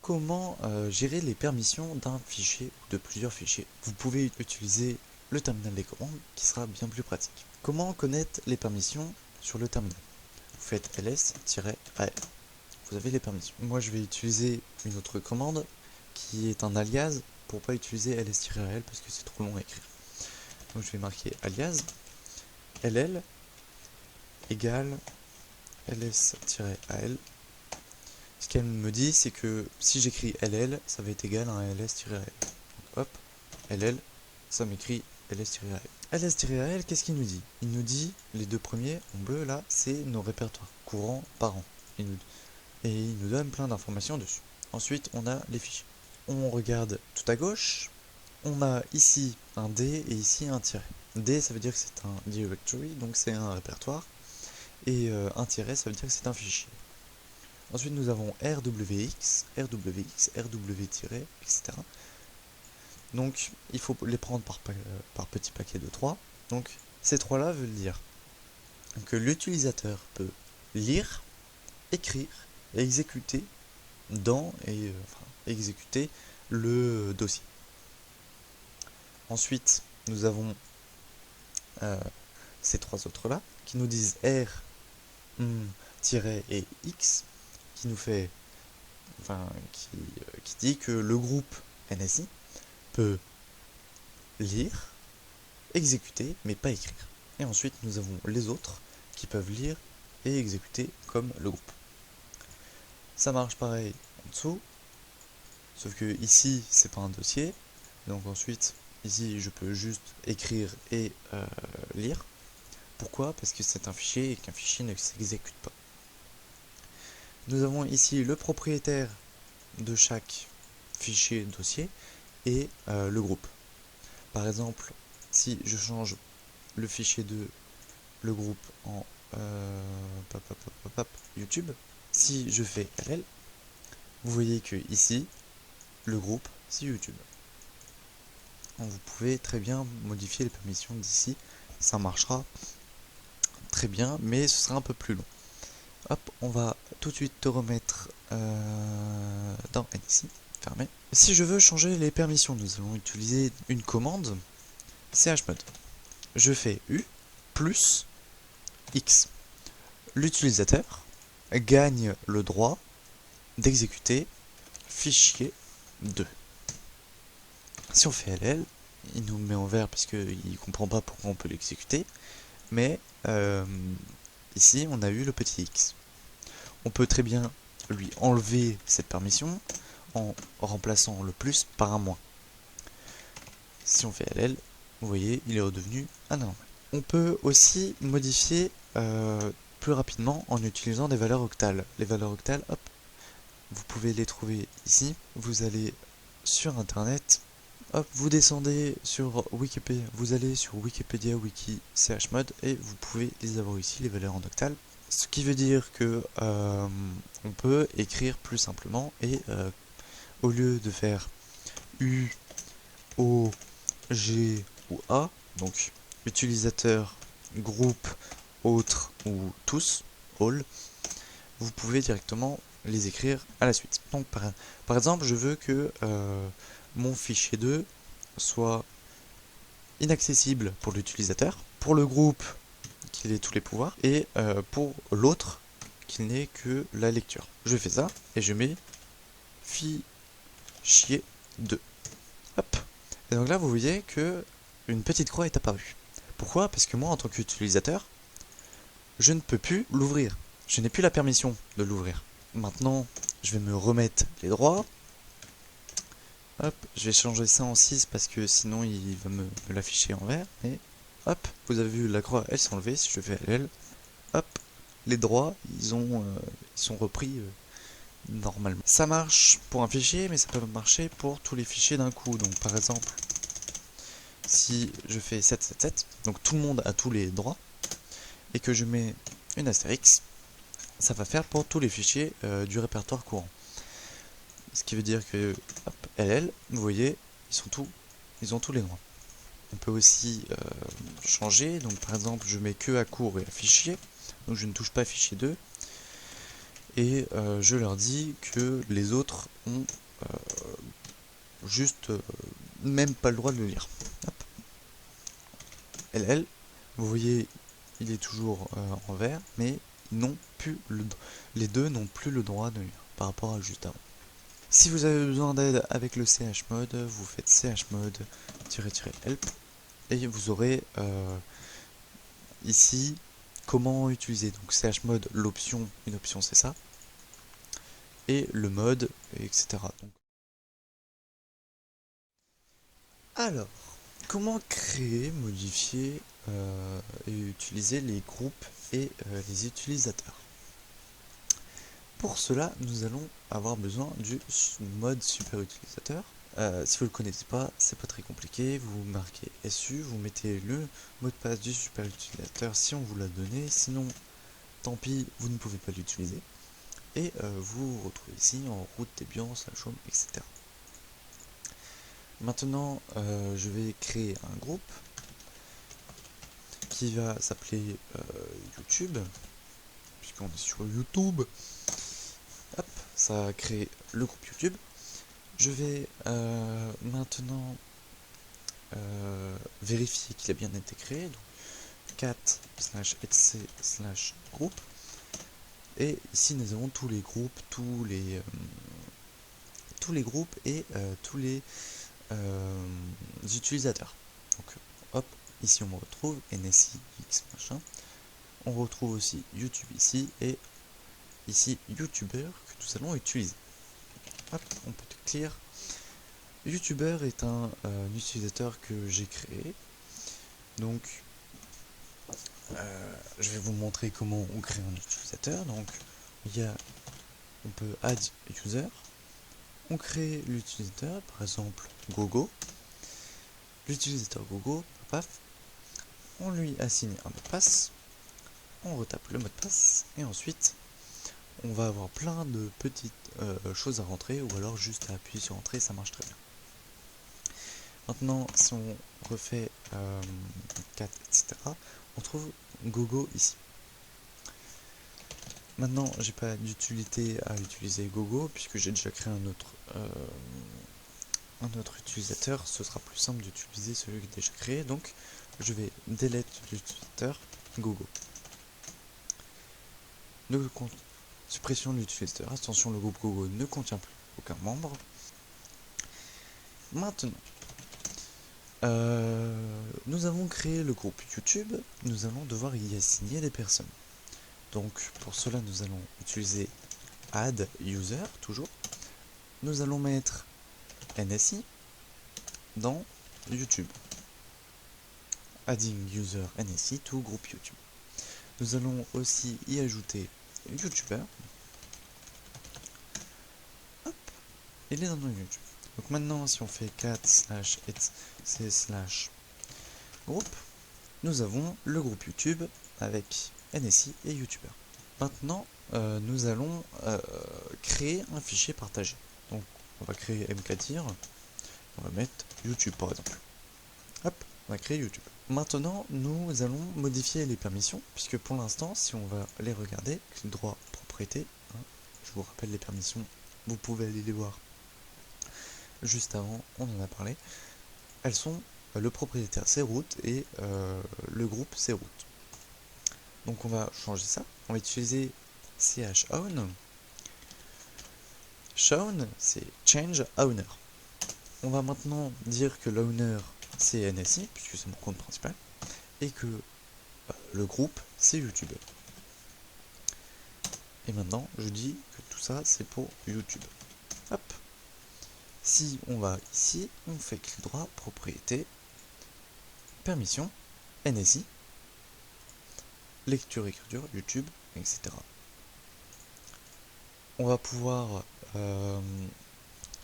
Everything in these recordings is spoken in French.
comment gérer les permissions d'un fichier ou de plusieurs fichiers. Vous pouvez utiliser le terminal des commandes qui sera bien plus pratique. Comment connaître les permissions sur le terminal? Vous faites ls-al. Vous avez les permissions. Moi je vais utiliser une autre commande qui est un alias pour pas utiliser ls-al parce que c'est trop long à écrire. Donc je vais marquer alias ll égale ls-al. Ce qu'elle me dit, c'est que si j'écris ll, ça va être égal à un ls-al. Hop, ll, ça m'écrit ls-al. ls-al, qu'est-ce qu'il nous dit? Il nous dit, les deux premiers en bleu là, c'est nos répertoires courants par an. Et il nous donne plein d'informations dessus. Ensuite, on a les fichiers. On regarde tout à gauche, on a ici un D et ici un tiret. D, ça veut dire que c'est un directory, donc c'est un répertoire. Et un tiret, ça veut dire que c'est un fichier. Ensuite, nous avons RWX, RWX, RW-, etc. Donc, il faut les prendre par petits paquets de 3. Donc, ces 3-là veulent dire que l'utilisateur peut lire, écrire et exécuter exécuter le dossier. Ensuite, nous avons ces 3 autres-là qui nous disent R, et X, qui nous fait, qui dit que le groupe NSI peut lire, exécuter, mais pas écrire. Et ensuite, nous avons les autres qui peuvent lire et exécuter comme le groupe. Ça marche pareil en dessous, sauf que ici, c'est pas un dossier. Donc ensuite, ici, je peux juste écrire et lire. Pourquoi? Parce que c'est un fichier et qu'un fichier ne s'exécute pas. Nous avons ici le propriétaire de chaque fichier dossier et le groupe. Par exemple, si je change le fichier de le groupe en YouTube, si je fais ll, vous voyez que ici, le groupe, c'est YouTube. Donc vous pouvez très bien modifier les permissions d'ici, ça marchera très bien, mais ce sera un peu plus long. Hop, on va tout de suite te remettre dans NSI, fermé. Si je veux changer les permissions, nous allons utiliser une commande chmod. Je fais U plus X. L'utilisateur gagne le droit d'exécuter fichier 2. Si on fait ll, il nous le met en vert parce qu'il ne comprend pas pourquoi on peut l'exécuter, mais ici on a eu le petit X. On peut très bien lui enlever cette permission en remplaçant le plus par un moins. Si on fait ll, vous voyez, il est redevenu anormal. On peut aussi modifier plus rapidement en utilisant des valeurs octales. Les valeurs octales, hop, vous pouvez les trouver ici. Vous allez sur internet, hop, vous descendez sur Wikipédia, vous allez sur Wikipédia wiki chmod et vous pouvez les avoir ici, les valeurs en octales. Ce qui veut dire que on peut écrire plus simplement et au lieu de faire U, O, G ou A, donc utilisateur, groupe, autre ou tous, all, vous pouvez directement les écrire à la suite. Donc par exemple, je veux que mon fichier 2 soit inaccessible pour l'utilisateur, pour le groupe qu'il ait tous les pouvoirs, et pour l'autre qu'il n'ait que la lecture. Je fais ça, et je mets fichier 2. Hop. Et donc là, vous voyez que une petite croix est apparue. Pourquoi? Parce que moi, en tant qu'utilisateur, je ne peux plus l'ouvrir. Je n'ai plus la permission de l'ouvrir. Maintenant, je vais me remettre les droits. Hop, je vais changer ça en 6 parce que sinon il va me l'afficher en vert. Et hop, vous avez vu la croix, elle s'est enlevée. Si je fais LL, hop, les droits, ils sont repris normalement. Ça marche pour un fichier, mais ça peut marcher pour tous les fichiers d'un coup. Donc par exemple, si je fais 777, donc tout le monde a tous les droits, et que je mets une astérix, ça va faire pour tous les fichiers du répertoire courant. Ce qui veut dire que hop, LL, vous voyez, ils ont tous les droits. On peut aussi changer, donc par exemple je mets que à court et à fichier, donc je ne touche pas à fichier 2. et je leur dis que les autres ont juste même pas le droit de le lire. Hop. LL, vous voyez, il est toujours en vert, mais ils n'ont plus les deux n'ont plus le droit de lire par rapport à juste avant. Si vous avez besoin d'aide avec le chmod, vous faites chmod-help et vous aurez ici comment utiliser. Donc chmod, l'option, une option c'est ça, et le mode, etc. Donc, alors, comment créer, modifier et utiliser les groupes et les utilisateurs? Pour cela, nous allons avoir besoin du mode super utilisateur. Si vous ne le connaissez pas, c'est pas très compliqué. Vous marquez SU, vous mettez le mot de passe du super utilisateur si on vous l'a donné. Sinon, tant pis, vous ne pouvez pas l'utiliser. Et vous vous retrouvez ici en route Debian, /home, etc. Maintenant, je vais créer un groupe qui va s'appeler YouTube, puisqu'on est sur YouTube. Hop, ça a créé le groupe YouTube. Je vais maintenant vérifier qu'il a bien été créé. Donc cat/etc/groupe. Et ici nous avons tous les groupes, tous les groupes et tous les utilisateurs. Donc hop, ici on me retrouve NSI X machin. On retrouve aussi YouTube ici et ici YouTuber que nous allons utiliser. Hop, on peut clear. YouTuber est un utilisateur que j'ai créé. Donc je vais vous montrer comment on crée un utilisateur. Donc on peut add user. On crée l'utilisateur, par exemple Gogo. L'utilisateur Gogo, paf, on lui assigne un mot de passe. On retape le mot de passe et ensuite on va avoir plein de petites choses à rentrer ou alors juste à appuyer sur entrée, ça marche très bien. Maintenant, si on refait 4, etc., on trouve Gogo ici. Maintenant, j'ai pas d'utilité à utiliser Gogo puisque j'ai déjà créé un autre utilisateur. Ce sera plus simple d'utiliser celui qui est déjà créé. Donc, je vais delete l'utilisateur Gogo. Suppression de l'utilisateur. Attention, le groupe Gogo ne contient plus aucun membre. Maintenant, nous avons créé le groupe YouTube. Nous allons devoir y assigner des personnes. Donc pour cela, nous allons utiliser add user, toujours. Nous allons mettre NSI dans YouTube. Adding user NSI to groupe YouTube. Nous allons aussi y ajouter YouTuber. Hop, il est dans YouTube. Donc maintenant, si on fait cat/etc/groupe, nous avons le groupe YouTube avec NSI et YouTuber. Maintenant, nous allons créer un fichier partagé. Donc, on va créer mkdir, on va mettre YouTube par exemple. Hop, on va créer YouTube. Maintenant, nous allons modifier les permissions, puisque pour l'instant, si on va les regarder, clic droit, propriété, hein, je vous rappelle les permissions, vous pouvez aller les voir juste avant, on en a parlé. Elles sont le propriétaire c'est root et le groupe c'est root. Donc on va changer ça, on va utiliser chown. Chown, c'est change owner. On va maintenant dire que l'owner c'est NSI, puisque c'est mon compte principal, et que le groupe c'est YouTube. Et maintenant, je dis que tout ça c'est pour YouTube. Hop. Si on va ici, on fait clic droit, propriété, permission, NSI, lecture, écriture, YouTube, etc. On va pouvoir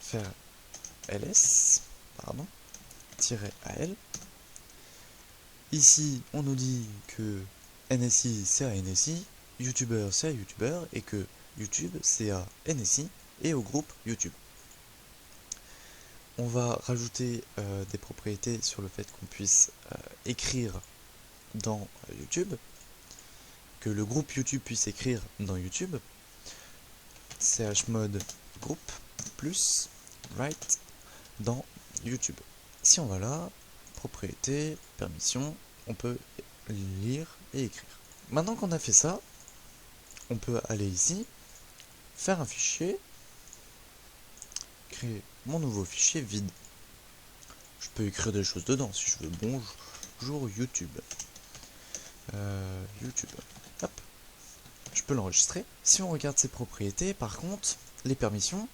faire ls, pardon, -al. Ici, on nous dit que NSI c'est à NSI, YouTuber c'est à YouTuber, et que YouTube c'est à NSI et au groupe YouTube. On va rajouter des propriétés sur le fait qu'on puisse écrire dans YouTube, que le groupe YouTube puisse écrire dans YouTube. chmod group plus write dans YouTube. Si on va là, propriété, permission, on peut lire et écrire. Maintenant qu'on a fait ça, on peut aller ici, faire un fichier, créer mon nouveau fichier vide. Je peux écrire des choses dedans si je veux. Bonjour YouTube. YouTube. Hop. Je peux l'enregistrer. Si on regarde ses propriétés, par contre, les permissions,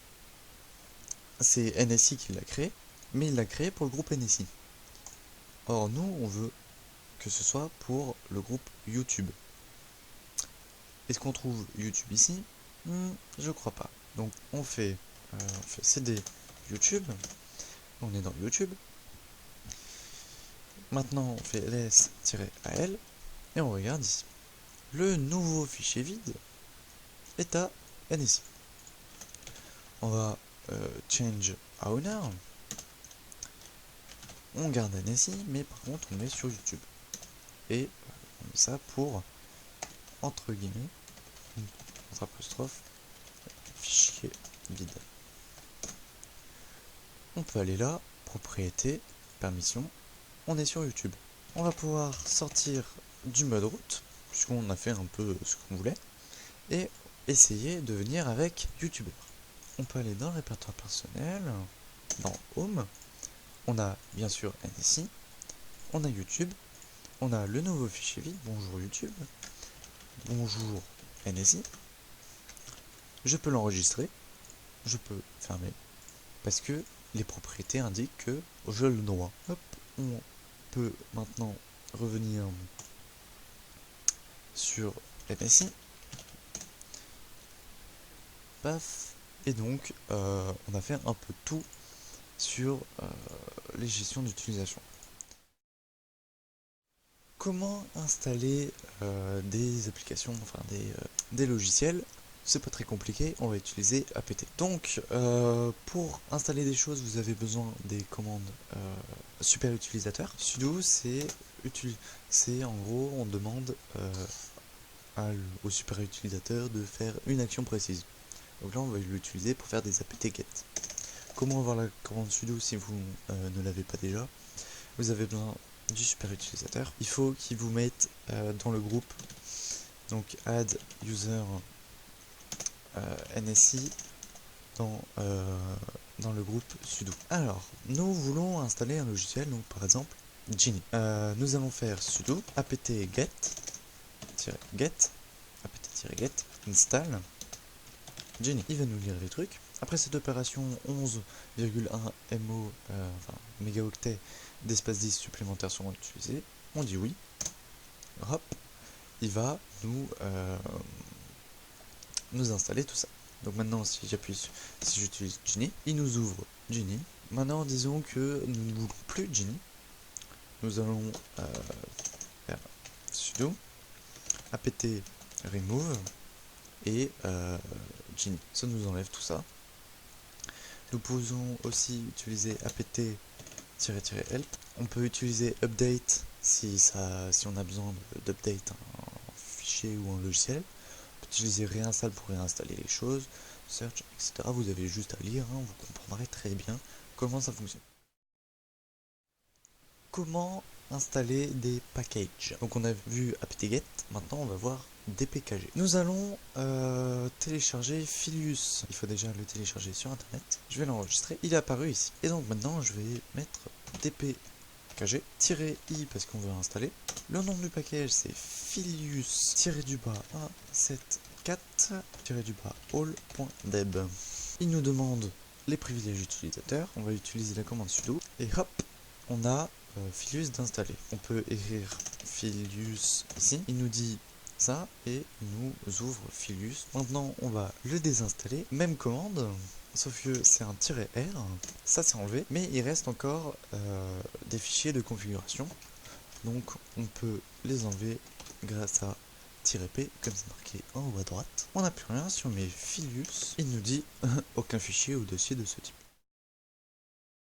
c'est NSI qui l'a créé, mais il l'a créé pour le groupe NSI. Or, nous, on veut que ce soit pour le groupe YouTube. Est-ce qu'on trouve YouTube ici? Je crois pas. Donc, on fait cd YouTube. On est dans YouTube. Maintenant, on fait ls-al et on regarde ici. Le nouveau fichier vide est à NSI. On va change owner. On garde NSI, mais par contre, on met sur YouTube. Et on met ça pour, entre guillemets, entre apostrophe, fichier vide. On peut aller là, propriété, permission. On est sur YouTube. On va pouvoir sortir du mode route, puisqu'on a fait un peu ce qu'on voulait, et essayer de venir avec YouTuber. On peut aller dans le répertoire personnel, dans Home, on a bien sûr NSI, on a YouTube, on a le nouveau fichier vide, bonjour YouTube, bonjour NSI, je peux l'enregistrer, je peux fermer, parce que les propriétés indiquent que je le dois. Hop, on peut maintenant revenir sur NSI. Paf. Et donc, on a fait un peu tout sur les gestions d'utilisation. Comment installer des applications, enfin des logiciels? C'est pas très compliqué, on va utiliser apt. Donc, pour installer des choses, vous avez besoin des commandes super utilisateur. Sudo, c'est en gros, on demande au super utilisateur de faire une action précise. Donc là, on va l'utiliser pour faire des apt-get. Comment avoir la commande sudo si vous ne l'avez pas déjà? Vous avez besoin du super utilisateur. Il faut qu'il vous mette dans le groupe, donc add user NSI dans le groupe sudo. Alors, nous voulons installer un logiciel, donc par exemple Genie. Nous allons faire sudo apt-get apt-get install Genie. Il va nous lire les trucs. Après cette opération, 11,1 MO, mégaoctets d'espace 10 supplémentaires seront utilisés. On dit oui. Hop, il va nous installer tout ça. Donc maintenant, si j'utilise Genie, il nous ouvre Genie. Maintenant, disons que nous ne voulons plus Genie. Nous allons faire sudo apt remove et Genie. Ça nous enlève tout ça. Nous pouvons aussi utiliser apt-help. On peut utiliser update si on a besoin d'update un fichier ou un logiciel. On peut utiliser réinstall pour réinstaller les choses, search, etc. Vous avez juste à lire, vous comprendrez très bien comment ça fonctionne. Comment installer des packages? Donc on a vu apt-get, maintenant on va voir dpkg. Nous allons télécharger Filius. Il faut déjà le télécharger sur internet. Je vais l'enregistrer, il est apparu ici. Et donc maintenant je vais mettre dpkg -i parce qu'on veut installer. Le nom du package c'est Filius-174-all.deb. Il nous demande les privilèges utilisateurs. On va utiliser la commande sudo et hop, on a Filius d'installer. On peut écrire Filius ici. Il nous dit ça et il nous ouvre Filius. Maintenant on va le désinstaller. Même commande, sauf que c'est un -r. Ça c'est enlevé, mais il reste encore des fichiers de configuration. Donc on peut les enlever grâce à -p, comme c'est marqué en haut à droite. On n'a plus rien. Si on met Filius, il nous dit aucun fichier au dossier de ce